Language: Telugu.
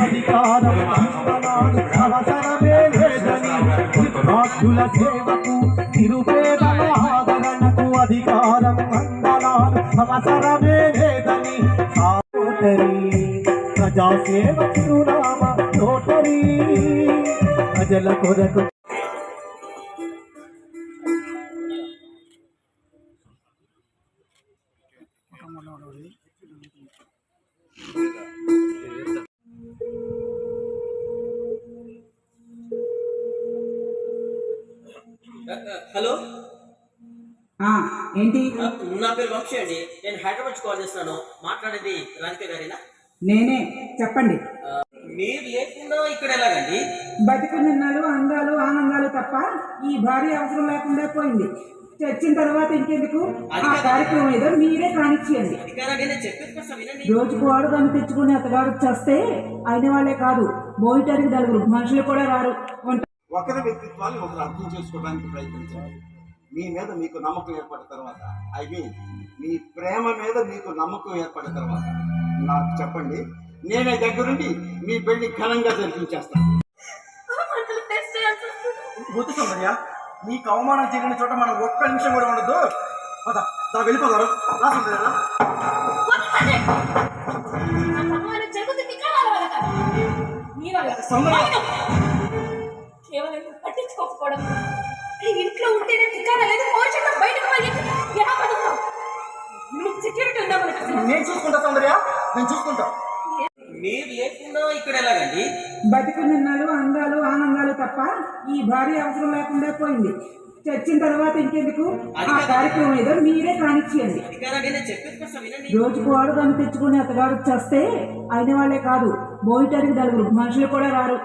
అధికారం అవసరమే లేదని భక్తుల సేవకు నిరుపేదల ఆదరణకు అధికారం వందనాలు అవసరమే లేదని ప్రజాసేవ చిరునామ నోటరీ ప్రజల కొరకు. హలో, ఏంటి? నా పేరు వంశీ అండి. నేను హైదరాబాద్ నుంచి కాల్ చేస్తున్నాను. మాట్లాడేది రాధిక గారేనా? నేనే, చెప్పండి. మీరు లేకుండా ఇక్కడ ఎలాగండి? బతికున్నలు అందాలు ఆనందాలు తప్ప ఈ భార్య అవసరం లేకుండా పోయింది. చచ్చిన తర్వాత ఇంకెందుకు? ఆ కార్యక్రమం ఏదో మీరే కానిచ్చేయండి. రోజుకు వాడుదాన్ని తెచ్చుకుని అతగాడు చేస్తే అయిన వాళ్ళే కాదు, మోయిటానికి నలుగురు మనుషులు కూడా రారు. ఒకరి వ్యక్తిత్వాన్ని ఒకరు అర్థం చేసుకోవడానికి ప్రయత్నించండి. మీ మీద మీకు నమ్మకం ఏర్పడిన తర్వాత, ఐ మీన్ మీ ప్రేమ మీద మీకు నమ్మకం ఏర్పడిన తర్వాత నాకు చెప్పండి. నేనే దగ్గరుండి మీ పెళ్లి ఘనంగా జరిపించేస్తాను. గుర్తు సౌందర్య, నీకు అవమానం జరిగిన చోట మనం ఒక్క నిమిషం కూడా ఉండదు. వెళ్ళిపోతారు. పట్టించుకోకపోవడం, ఇంట్లో ఉంటేనే ఠికానా లేదు, బయటకు ఎలా బతుకుతావు? సెక్యూరిటీ ఉందా? నేను చూసుకుంటా సౌందర్య, నేను చూసుకుంటా. మీరు లేకుండా ఇక్కడ ఎలాగండి? బతికున్నలు అందాలు ఆనందాలు తప్ప ఈ భార్య అవసరం లేకుండా పోయింది. చచ్చిన తర్వాత ఇంకెందుకు? ఆ కార్యక్రమం ఏదో మీరే కానిచ్చేయండి. రోజుకు వాడుదాన్ని తెచ్చుకుని అతగాడు చేస్తే అయిన వాళ్ళే కాదు, మోయిటానికి నలుగురు మనుషులు కూడా రారు.